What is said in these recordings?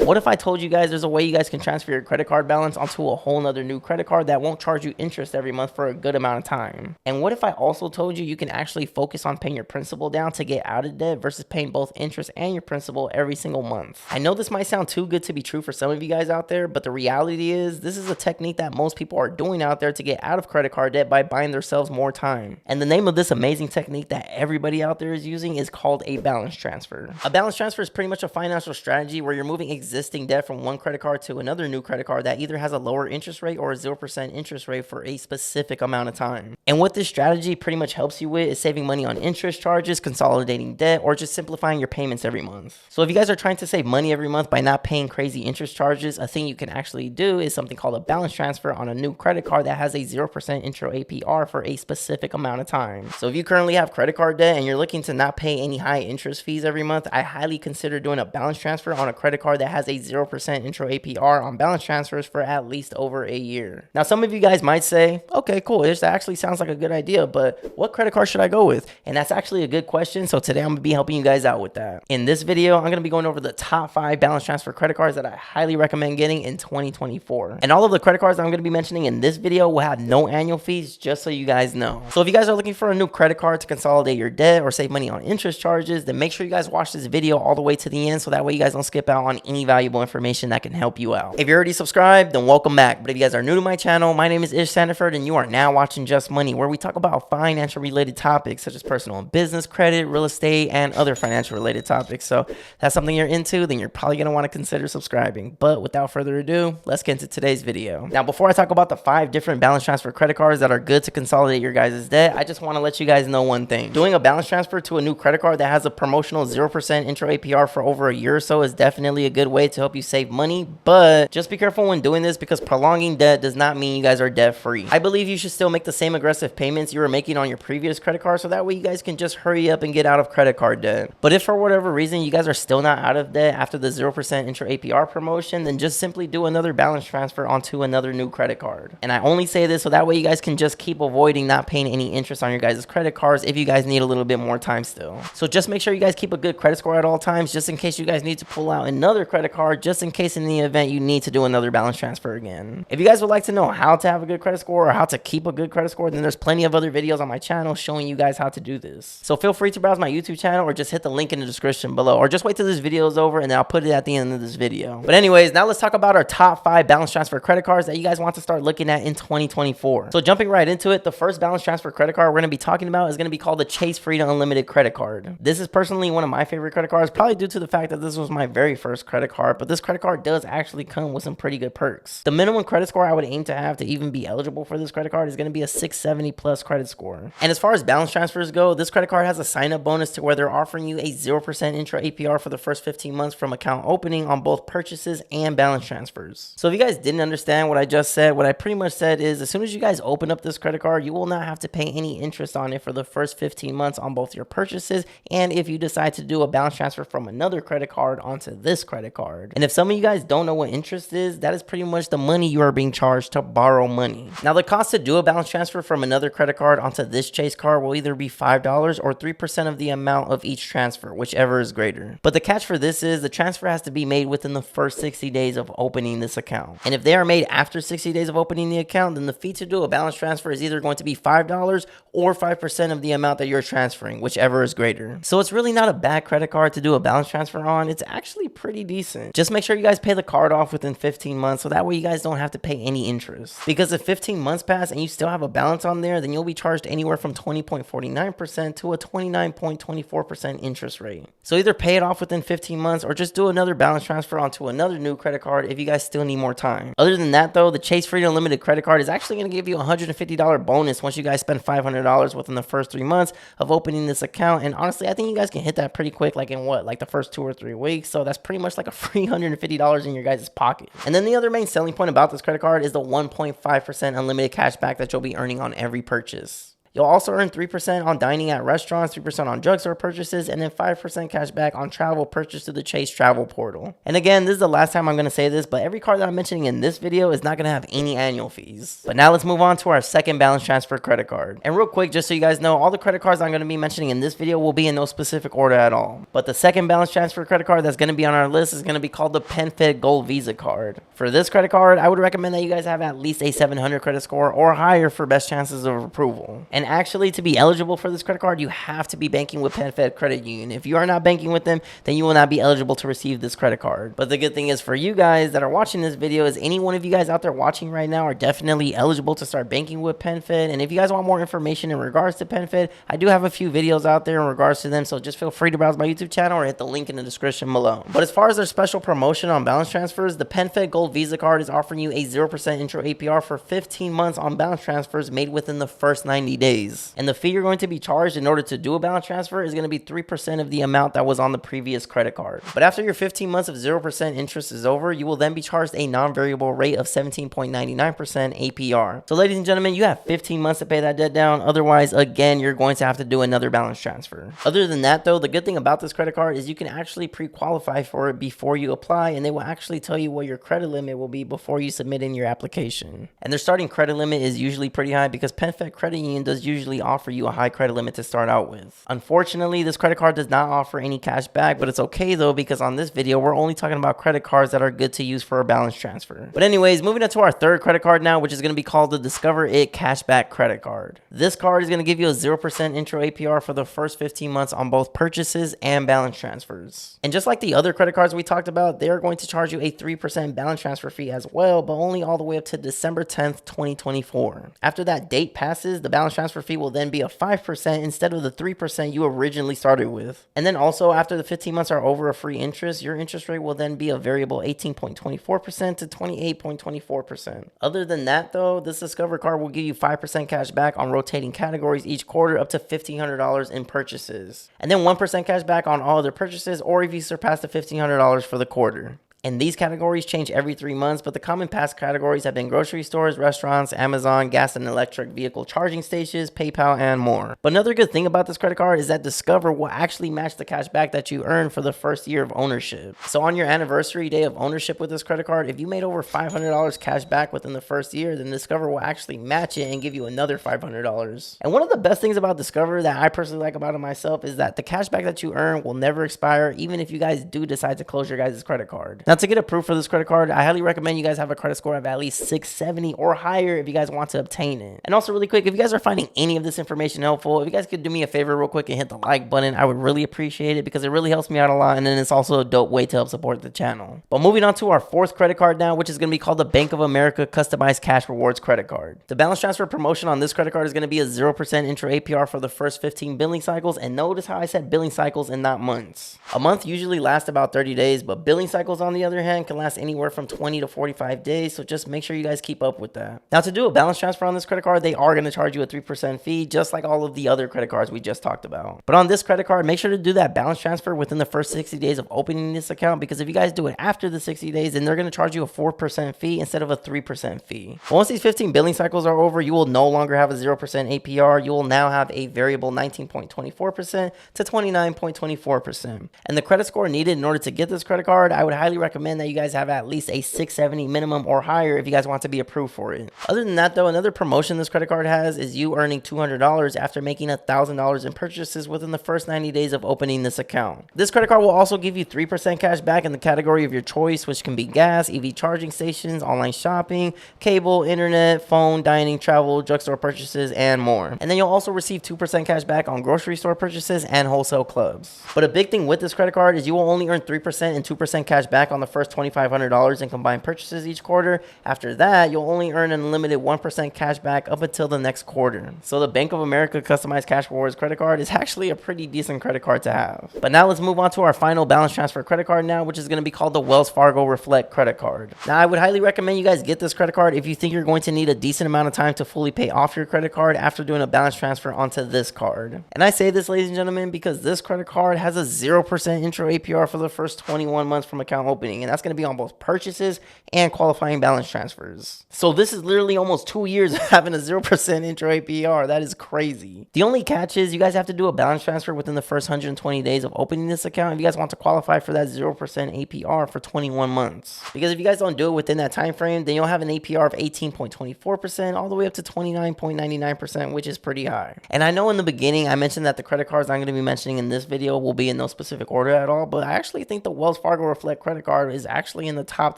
What if I told you guys there's a way you guys can transfer your credit card balance onto a whole nother new credit card that won't charge you interest every month for a good amount of time? And what if I also told you you can actually focus on paying your principal down to get out of debt versus paying both interest and your principal every single month? I know this might sound too good to be true for some of you guys out there, but the reality is this is a technique that most people are doing out there to get out of credit card debt by buying themselves more time. And the name of this amazing technique that everybody out there is using is called a balance transfer. A balance transfer is pretty much a financial strategy where you're moving existing debt from one credit card to another new credit card that either has a lower interest rate or a 0% interest rate for a specific amount of time. And what this strategy pretty much helps you with is saving money on interest charges, consolidating debt, or just simplifying your payments every month. So if you guys are trying to save money every month by not paying crazy interest charges, a thing you can actually do is something called a balance transfer on a new credit card that has a 0% intro APR for a specific amount of time. So if you currently have credit card debt and you're looking to not pay any high interest fees every month, I highly consider doing a balance transfer on a credit card that has a 0% intro APR on balance transfers for at least over a year. Now, some of you guys might say, okay, cool, this actually sounds like a good idea, but what credit card should I go with? And that's actually a good question. So today I'm gonna be helping you guys out with that. In this video, I'm gonna be going over the top 5 balance transfer credit cards that I highly recommend getting in 2024. And all of the credit cards that I'm gonna be mentioning in this video will have no annual fees, just so you guys know. So if you guys are looking for a new credit card to consolidate your debt or save money on interest charges, then make sure you guys watch this video all the way to the end so that way you guys don't skip out on any valuable information that can help you out. If you're already subscribed, then welcome back. But if you guys are new to my channel, my name is Ismael Sandiford and you are now watching Just Money, where we talk about financial related topics such as personal and business, credit, real estate, and other financial related topics. So if that's something you're into, then you're probably going to want to consider subscribing. But without further ado, let's get into today's video. Now, before I talk about the 5 different balance transfer credit cards that are good to consolidate your guys' debt, I just want to let you guys know one thing. Doing a balance transfer to a new credit card that has a promotional 0% intro APR for over a year or so is definitely a good way to help you save money, but just be careful when doing this because prolonging debt does not mean you guys are debt free. I believe you should still make the same aggressive payments you were making on your previous credit card so that way you guys can just hurry up and get out of credit card debt. But if for whatever reason you guys are still not out of debt after the 0% intro APR promotion, then just simply do another balance transfer onto another new credit card. And I only say this so that way you guys can just keep avoiding not paying any interest on your guys' credit cards if you guys need a little bit more time still. So just make sure you guys keep a good credit score at all times, just in case you guys need to pull out another credit card, just in case in the event you need to do another balance transfer again. If you guys would like to know how to have a good credit score or how to keep a good credit score, then there's plenty of other videos on my channel showing you guys how to do this. So feel free to browse my YouTube channel or just hit the link in the description below, or just wait till this video is over and then I'll put it at the end of this video. But anyways, now let's talk about our top 5 balance transfer credit cards that you guys want to start looking at in 2024. So jumping right into it, the first balance transfer credit card we're going to be talking about is going to be called the Chase Freedom Unlimited credit card. This is personally one of my favorite credit cards, probably due to the fact that this was my very first credit card, but this credit card does actually come with some pretty good perks. The minimum credit score I would aim to have to even be eligible for this credit card is going to be a 670 plus credit score. And as far as balance transfers go, this credit card has a sign-up bonus to where they're offering you a 0% intro APR for the first 15 months from account opening on both purchases and balance transfers. So if you guys didn't understand what I just said, what I pretty much said is as soon as you guys open up this credit card, you will not have to pay any interest on it for the first 15 months on both your purchases and if you decide to do a balance transfer from another credit card onto this credit card. And if some of you guys don't know what interest is, that is pretty much the money you are being charged to borrow money. Now, the cost to do a balance transfer from another credit card onto this Chase card will either be $5 or 3% of the amount of each transfer, whichever is greater. But the catch for this is the transfer has to be made within the first 60 days of opening this account. And if they are made after 60 days of opening the account, then the fee to do a balance transfer is either going to be $5 or 5% of the amount that you're transferring, whichever is greater. So it's really not a bad credit card to do a balance transfer on. It's actually pretty decent. Just make sure you guys pay the card off within 15 months so that way you guys don't have to pay any interest. Because if 15 months pass and you still have a balance on there, then you'll be charged anywhere from 20.49% to a 29.24% interest rate. So either pay it off within 15 months or just do another balance transfer onto another new credit card if you guys still need more time. Other than that though, the Chase Freedom Unlimited credit card is actually going to give you a $150 bonus once you guys spend $500 within the first 3 months of opening this account. And honestly, I think you guys can hit that pretty quick, like in like the first 2 or 3 weeks. So that's pretty much like a free $150 in your guys' pocket. And then the other main selling point about this credit card is the 1.5% unlimited cash back that you'll be earning on every purchase. You'll also earn 3% on dining at restaurants, 3% on drugstore purchases, and then 5% cash back on travel purchased through the Chase travel portal. And again, this is the last time I'm going to say this, but every card that I'm mentioning in this video is not going to have any annual fees. But now let's move on to our second balance transfer credit card. And real quick, just so you guys know, all the credit cards I'm going to be mentioning in this video will be in no specific order at all. But the second balance transfer credit card that's going to be on our list is going to be called the PenFed Gold Visa card. For this credit card, I would recommend that you guys have at least a 700 credit score or higher for best chances of approval. And actually, to be eligible for this credit card, you have to be banking with PenFed Credit Union. If you are not banking with them, then you will not be eligible to receive this credit card. But the good thing is for you guys that are watching this video is any one of you guys out there watching right now are definitely eligible to start banking with PenFed. And if you guys want more information in regards to PenFed, I do have a few videos out there in regards to them, so just feel free to browse my YouTube channel or hit the link in the description below. But as far as their special promotion on balance transfers, the PenFed Gold Visa card is offering you a 0% intro APR for 15 months on balance transfers made within the first 90 days. And the fee you're going to be charged in order to do a balance transfer is going to be 3% of the amount that was on the previous credit card. But after your 15 months of 0% interest is over, you will then be charged a non-variable rate of 17.99% APR. So ladies and gentlemen, you have 15 months to pay that debt down. Otherwise, again, you're going to have to do another balance transfer. Other than that though, the good thing about this credit card is you can actually pre-qualify for it before you apply, and they will actually tell you what your credit limit will be before you submit in your application. And their starting credit limit is usually pretty high because PenFed Credit Union does usually offer you a high credit limit to start out with. Unfortunately, this credit card does not offer any cash back, but it's okay though because on this video, we're only talking about credit cards that are good to use for a balance transfer. But anyways, moving on to our third credit card now, which is going to be called the Discover It Cashback Credit Card. This card is going to give you a 0% intro APR for the first 15 months on both purchases and balance transfers. And just like the other credit cards we talked about, they are going to charge you a 3% balance transfer fee as well, but only all the way up to December 10th, 2024. After that date passes, the balance transfer fee will then be a 5% instead of the 3% you originally started with. And then also after the 15 months are over of free interest, your interest rate will then be a variable 18.24% to 28.24%. Other than that though, this Discover card will give you 5% cash back on rotating categories each quarter up to $1,500 in purchases. And then 1% cash back on all other purchases or if you surpass the $1,500 for the quarter. And these categories change every 3 months, but the common past categories have been grocery stores, restaurants, Amazon, gas and electric vehicle charging stations, PayPal, and more. But another good thing about this credit card is that Discover will actually match the cash back that you earn for the first year of ownership. So on your anniversary day of ownership with this credit card, if you made over $500 cash back within the first year, then Discover will actually match it and give you another $500. And one of the best things about Discover that I personally like about it myself is that the cash back that you earn will never expire, even if you guys do decide to close your guys' credit card. Now, to get approved for this credit card, I highly recommend you guys have a credit score of at least 670 or higher if you guys want to obtain it. And also really quick, if you guys are finding any of this information helpful, if you guys could do me a favor real quick and hit the like button, I would really appreciate it because it really helps me out a lot, and then it's also a dope way to help support the channel. But moving on to our fourth credit card now, which is going to be called the Bank of America Customized Cash Rewards Credit Card. The balance transfer promotion on this credit card is going to be a 0% intro APR for the first 15 billing cycles, and notice how I said billing cycles and not months. A month usually lasts about 30 days, but billing cycles on the other hand can last anywhere from 20 to 45 days, so just make sure you guys keep up with that. Now, to do a balance transfer on this credit card, they are going to charge you a 3% fee, just like all of the other credit cards we just talked about. But on this credit card, make sure to do that balance transfer within the first 60 days of opening this account, because if you guys do it after the 60 days, then they're going to charge you a 4% fee instead of a 3% fee. But once these 15 billing cycles are over, you will no longer have a 0% APR. You will now have a variable 19.24% to 29.24%. And the credit score needed in order to get this credit card, I would highly recommend that you guys have at least a 670 minimum or higher if you guys want to be approved for it. Other than that though, another promotion this credit card has is you earning $200 after making $1,000 in purchases within the first 90 days of opening this account. This credit card will also give you 3% cash back in the category of your choice, which can be gas, EV charging stations, online shopping, cable, internet, phone, dining, travel, drugstore purchases, and more. And then you'll also receive 2% cash back on grocery store purchases and wholesale clubs. But a big thing with this credit card is you will only earn 3% and 2% cash back on the first $2,500 in combined purchases each quarter. After that, you'll only earn an unlimited 1% cash back up until the next quarter. So the Bank of America Customized Cash Rewards credit card is actually a pretty decent credit card to have. But now let's move on to our final balance transfer credit card now, which is going to be called the Wells Fargo Reflect credit card. Now, I would highly recommend you guys get this credit card if you think you're going to need a decent amount of time to fully pay off your credit card after doing a balance transfer onto this card. And I say this, ladies and gentlemen, because this credit card has a 0% intro APR for the first 21 months from account opening. opening, and that's going to be on both purchases and qualifying balance transfers. So this is literally almost 2 years of having a 0% intro APR. That is crazy. The only catch is you guys have to do a balance transfer within the first 120 days of opening this account if you guys want to qualify for that 0% APR for 21 months. Because if you guys don't do it within that time frame, then you'll have an APR of 18.24% all the way up to 29.99%, which is pretty high. And I know in the beginning I mentioned that the credit cards I'm going to be mentioning in this video will be in no specific order at all, but I actually think the Wells Fargo Reflect credit card is actually in the top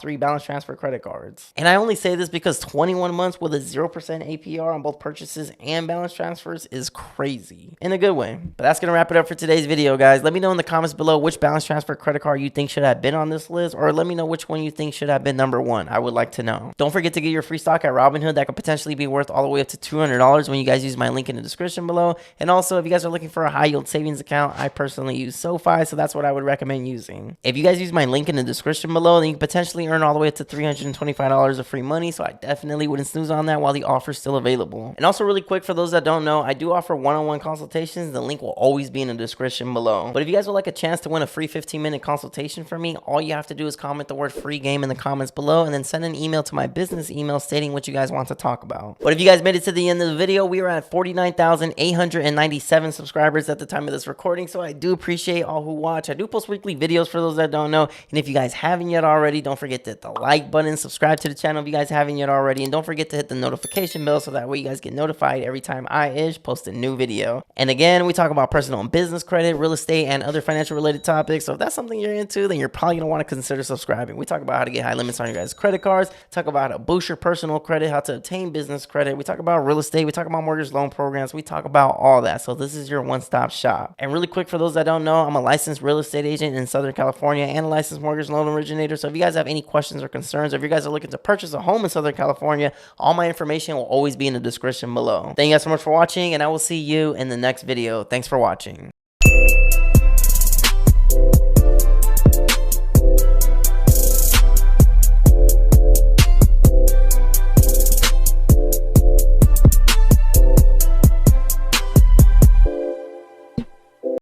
3 balance transfer credit cards. And I only say this because 21 months with a 0% APR on both purchases and balance transfers is crazy in a good way. But that's going to wrap it up for today's video, guys. Let me know in the comments below which balance transfer credit card you think should have been on this list, or let me know which one you think should have been number 1. I would like to know. Don't forget to get your free stock at Robinhood. That could potentially be worth all the way up to $200 when you guys use my link in the description below. And also, if you guys are looking for a high yield savings account, I personally use SoFi, so that's what I would recommend using. If you guys use my link in the description below, then you can potentially earn all the way up to $325 of free money, so I definitely wouldn't snooze on that while the offer is still available. And also, really quick, for those that don't know, I do offer one-on-one consultations. The link will always be in the description below. But if you guys would like a chance to win a free 15-minute consultation from me, all you have to do is comment the word free game in the comments below and then send an email to my business email stating what you guys want to talk about. But if you guys made it to the end of the video, we are at 49,897 subscribers at the time of this recording, so I do appreciate all who watch. I do post weekly videos for those that don't know, and if you guys haven't yet already, don't forget to hit the like button, subscribe to the channel if you guys haven't yet already, and don't forget to hit the notification bell so that way you guys get notified every time I post a new video. And again, we talk about personal and business credit, real estate, and other financial related topics, so if that's something you're into, then you're probably going to want to consider subscribing. We talk about how to get high limits on your guys' credit cards, talk about how to boost your personal credit, how to obtain business credit, we talk about real estate, we talk about mortgage loan programs, we talk about all that. So this is your one-stop shop. And really quick, for those that don't know, I'm a licensed real estate agent in Southern California and a licensed mortgage loan originator. So if you guys have any questions or concerns, or if you guys are looking to purchase a home in Southern California, all my information will always be in the description below. Thank you guys so much for watching, and I will see you in the next video. Thanks for watching.